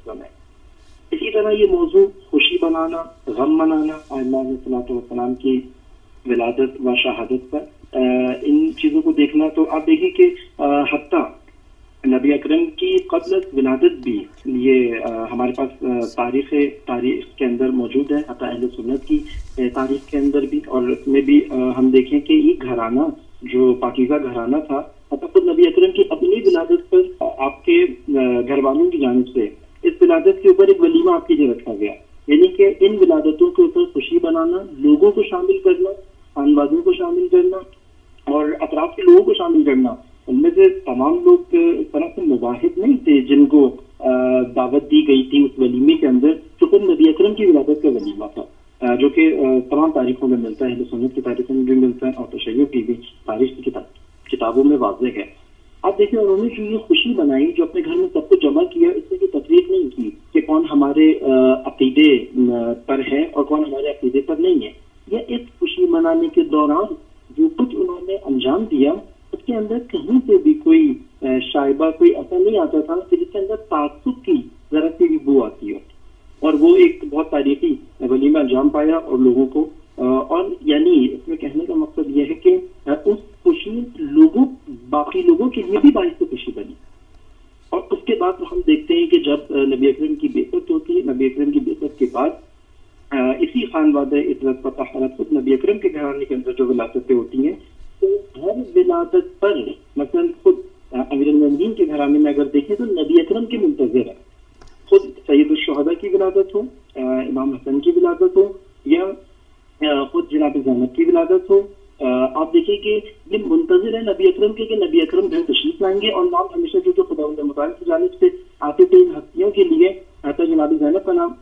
System है। इसी तरह ये मौजू खुशी बनाना, गम मनाना, अलैहिस्सलाम की विलादत व शहादत पर, इन चीज़ों को देखना, तो आप देखिए कि हत्ता नबी अकरम की क़ब्ल विलादत भी ये हमारे पास तारीख़ के अंदर मौजूद है, हत्ता अहले सुन्नत की तारीख़ के अंदर भी, और उसमें भी हम देखें कि ये घराना जो पाकीज़ा घराना था, हत्ता खुद नबी अकरम की अपनी विलादत पर आपके घर वालों की जानिब से इस विलादत के ऊपर एक वलीमा आपके लिए रखा गया, यानी कि इन विलादतों के ऊपर खुशी बनाना, लोगों को शामिल करना, खानवादों को शामिल करना और अतराफ के लोगों को शामिल करना। उनमें से तमाम लोग इस तरह से मुवाहिद नहीं थे जिनको दावत दी गई थी उस वलीमे के अंदर, जो खुद नबी अकरम की विलादत का वलीमा था, जो कि तमाम तारीखों में मिलता है, सुन्नत की तारीखों में भी मिलता है और तशय्युअ की भी तारीख की किताबों में वाज़ेह है। आप देखिए उन्होंने जो ये खुशी बनाई, जो अपने घर में सबको जमा किया, इसमें कोई तफरीक नहीं की कि कौन हमारे अकीदे पर है और कौन हमारे अकीदे पर नहीं है। या इस खुशी मनाने के दौरान जो कुछ उन्होंने अंजाम दिया, उसके अंदर कहीं से भी कोई शायबा, कोई ऐसा नहीं आता था कि जिसके अंदर तासुब की जरा सी भी बू आती हो, और वो एक बहुत तारीखी वलीमा अंजाम पाया और लोगों को और यानी इसमें कहने का मकसद ये है कि उस खुशी लोगों, बाकी लोगों के लिए भी बाइस खुशी बनी। और उसके बाद हम देखते हैं कि जब नबी अकरम की बेअत होती है, नबी अकरम की बेअत के बाद इसी खानवादे इतरत पर तहरत खुद नबी अकरम के घराने के अंदर जो विलादतें होती हैं, तो हर विलादत पर मसलन खुद अमीरुल मोमिनीन के घराने में अगर देखें तो नबी अकरम के मुंतज़िर है, खुद सैयदुल शुहदा की विलादत हो, इमाम हसन की विलादत हो, या खुद जनाब ज़ैनब की विलादत हो, आप देखिए कि ये मुंतज़िर है नबी अकरम के कि नबी अकरम घर तशरीफ लाएंगे, और नाम हमेशा जो खुदावंद मुताल की जानिब से आते थे इन हस्तियों के लिए, तो जनाब ज़ैनब का नाम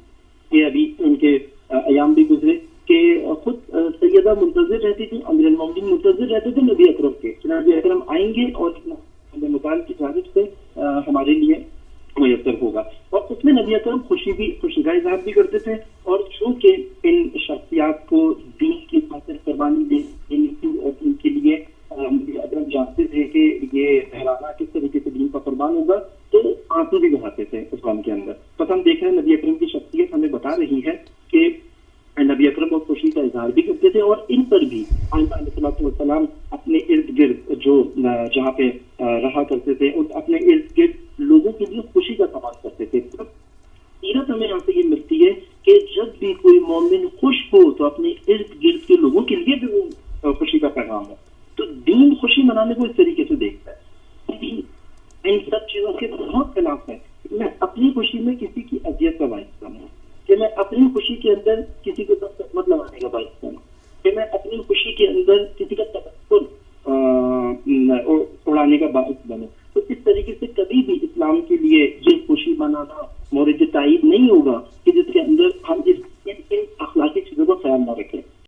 ये अभी उनके अयाम भी गुजरे कि खुद सैयदा मुंतज़िर रहती थी, अमीरुल मोमिनीन मुंतज़िर रहते थे नबी अकरम के, नबी अकरम आएंगे और मुताल की जानिब से हमारे लिए मुयस्सर होगा। और उसमें नबी अकरम खुशी का इजहार भी करते थे, और चूँकि इन शख्सियात को दीन की खातिर कुर्बानी देनी थी और इनके लिए नबी अकरम जानते थे कि ये घराना किस तरीके से दीन पर कुर्बान होगा, तो आंसू भी बहाते थे उस गम के अंदर। बस हम देख रहे हैं नबी अकरम की शख्सियत हमें बता रही है कि नबी अकरम और खुशी का इजहार भी करते थे, और इन पर भी अलैहिस्सलाम अपने इर्द गिर्द जो जहाँ पे रहा करते थे, उन अपने इर्द गिर्द लोगों के लिए खुशी का सामान करते थे। तो सीरत हमें यहाँ से ये मिलती है कि जब भी कोई मोमिन खुश हो तो अपने इर्द गिर्द के लोगों के लिए भी वो खुशी का पैगाम है। तो दीन खुशी मनाने को इस तरीके से देखता है। इन सब चीजों के बहुत खिलाफ है। मैं अपनी खुशी में किसी की अजियत का बाइस बनूं, कि मैं अपनी खुशी के अंदर किसी को तकबर लगाने का बाइस बनूं, कि मैं अपनी खुशी के अंदर किसी का तकबर उड़ाने का बाइस बनूं। तो इस तरीके से कभी भी इस्लाम के लिए ये खुशी मनाना मौरिद तायीद नहीं होगा कि जिसके अंदर हम इन अखलाकी चीजों का ख्याल न रखें।